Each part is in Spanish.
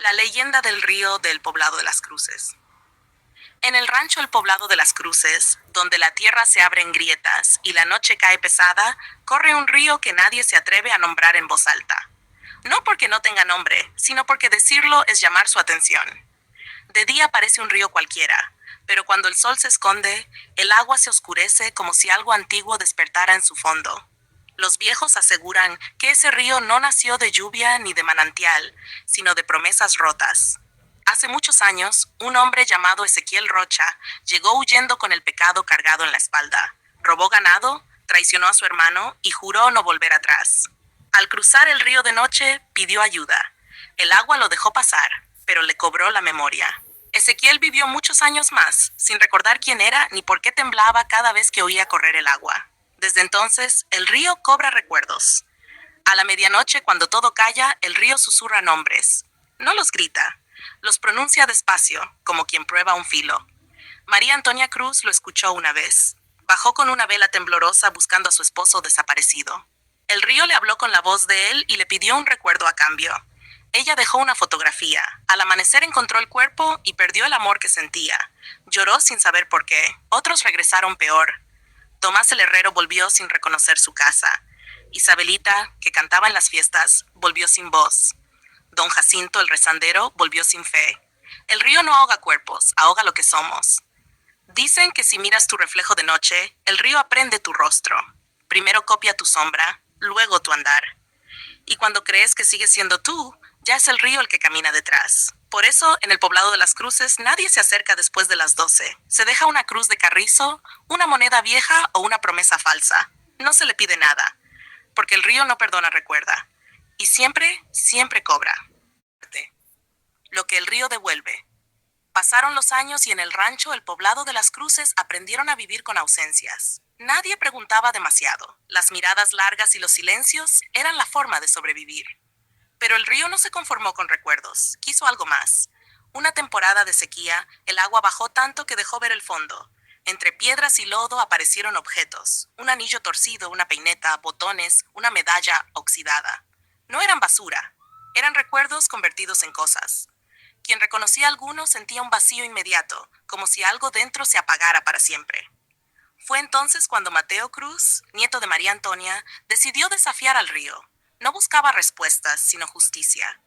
La leyenda del río del Poblado de las Cruces. En el rancho El Poblado de las Cruces, donde la tierra se abre en grietas y la noche cae pesada, corre un río que nadie se atreve a nombrar en voz alta. No porque no tenga nombre, sino porque decirlo es llamar su atención. De día parece un río cualquiera, pero cuando el sol se esconde, el agua se oscurece como si algo antiguo despertara en su fondo. Los viejos aseguran que ese río no nació de lluvia ni de manantial, sino de promesas rotas. Hace muchos años, un hombre llamado Ezequiel Rocha llegó huyendo con el pecado cargado en la espalda. Robó ganado, traicionó a su hermano y juró no volver atrás. Al cruzar el río de noche, pidió ayuda. El agua lo dejó pasar, pero le cobró la memoria. Ezequiel vivió muchos años más, sin recordar quién era ni por qué temblaba cada vez que oía correr el agua. Desde entonces, el río cobra recuerdos. A la medianoche, cuando todo calla, el río susurra nombres. No los grita, los pronuncia despacio, como quien prueba un filo. María Antonia Cruz lo escuchó una vez. Bajó con una vela temblorosa buscando a su esposo desaparecido. El río le habló con la voz de él y le pidió un recuerdo a cambio. Ella dejó una fotografía. Al amanecer encontró el cuerpo y perdió el amor que sentía. Lloró sin saber por qué. Otros regresaron peor. Tomás el herrero volvió sin reconocer su casa. Isabelita, que cantaba en las fiestas, volvió sin voz. Don Jacinto el rezandero volvió sin fe. El río no ahoga cuerpos, ahoga lo que somos. Dicen que si miras tu reflejo de noche, el río aprende tu rostro. Primero copia tu sombra, luego tu andar. Y cuando crees que sigues siendo tú, ya es el río el que camina detrás. Por eso, en el Poblado de las Cruces, nadie se acerca después de las 12. Se deja una cruz de carrizo, una moneda vieja o una promesa falsa. No se le pide nada, porque el río no perdona, recuerda. Y siempre, siempre cobra. Lo que el río devuelve. Pasaron los años y en el rancho El Poblado de las Cruces aprendieron a vivir con ausencias. Nadie preguntaba demasiado. Las miradas largas y los silencios eran la forma de sobrevivir. Pero el río no se conformó con recuerdos, quiso algo más. Una temporada de sequía, el agua bajó tanto que dejó ver el fondo. Entre piedras y lodo aparecieron objetos, un anillo torcido, una peineta, botones, una medalla oxidada. No eran basura, eran recuerdos convertidos en cosas. Quien reconocía alguno sentía un vacío inmediato, como si algo dentro se apagara para siempre. Fue entonces cuando Mateo Cruz, nieto de María Antonia, decidió desafiar al río. No buscaba respuestas, sino justicia.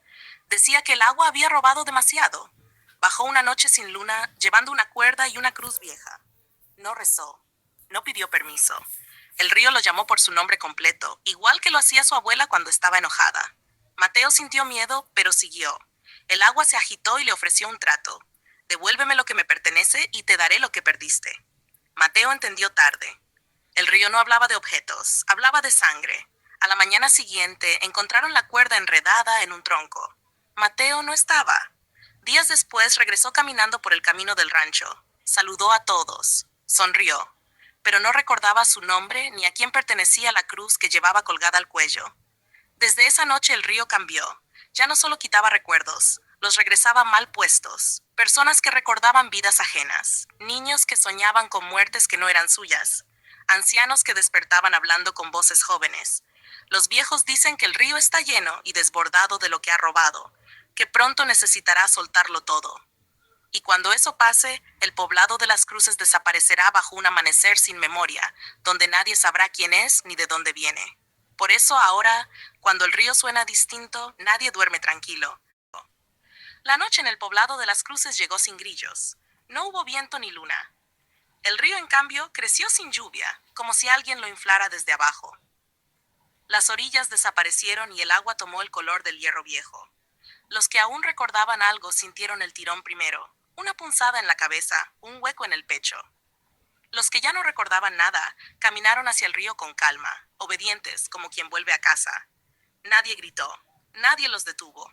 Decía que el agua había robado demasiado. Bajó una noche sin luna, llevando una cuerda y una cruz vieja. No rezó. No pidió permiso. El río lo llamó por su nombre completo, igual que lo hacía su abuela cuando estaba enojada. Mateo sintió miedo, pero siguió. El agua se agitó y le ofreció un trato. Devuélveme lo que me pertenece y te daré lo que perdiste. Mateo entendió tarde. El río no hablaba de objetos, hablaba de sangre. A la mañana siguiente encontraron la cuerda enredada en un tronco. Mateo no estaba. Días después regresó caminando por el camino del rancho. Saludó a todos. Sonrió. Pero no recordaba su nombre ni a quién pertenecía la cruz que llevaba colgada al cuello. Desde esa noche el río cambió. Ya no solo quitaba recuerdos, los regresaba mal puestos. Personas que recordaban vidas ajenas, niños que soñaban con muertes que no eran suyas, ancianos que despertaban hablando con voces jóvenes. Los viejos dicen que el río está lleno y desbordado de lo que ha robado, que pronto necesitará soltarlo todo. Y cuando eso pase, el Poblado de las Cruces desaparecerá bajo un amanecer sin memoria, donde nadie sabrá quién es ni de dónde viene. Por eso ahora, cuando el río suena distinto, nadie duerme tranquilo. La noche en el Poblado de las Cruces llegó sin grillos. No hubo viento ni luna. El río, en cambio, creció sin lluvia, como si alguien lo inflara desde abajo. Las orillas desaparecieron y el agua tomó el color del hierro viejo. Los que aún recordaban algo sintieron el tirón primero, una punzada en la cabeza, un hueco en el pecho. Los que ya no recordaban nada, caminaron hacia el río con calma, obedientes como quien vuelve a casa. Nadie gritó, nadie los detuvo.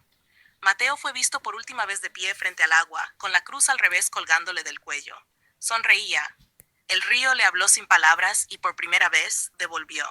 Mateo fue visto por última vez de pie frente al agua, con la cruz al revés colgándole del cuello. Sonreía. El río le habló sin palabras y por primera vez devolvió.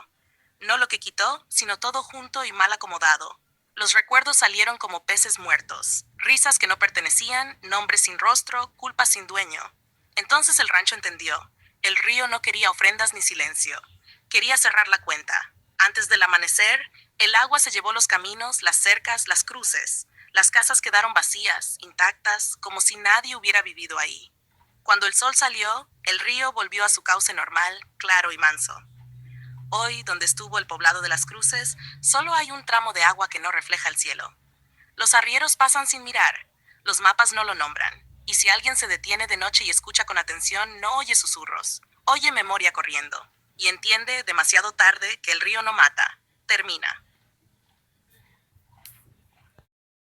No lo que quitó, sino todo junto y mal acomodado. Los recuerdos salieron como peces muertos, risas que no pertenecían, nombres sin rostro, culpas sin dueño. Entonces el rancho entendió. El río no quería ofrendas ni silencio. Quería cerrar la cuenta. Antes del amanecer, el agua se llevó los caminos, las cercas, las cruces. Las casas quedaron vacías, intactas, como si nadie hubiera vivido ahí. Cuando el sol salió, el río volvió a su cauce normal, claro y manso. Hoy, donde estuvo el poblado de las Cruces, solo hay un tramo de agua que no refleja el cielo. Los arrieros pasan sin mirar, los mapas no lo nombran, y si alguien se detiene de noche y escucha con atención, no oye susurros, oye memoria corriendo, y entiende demasiado tarde que el río no mata, termina.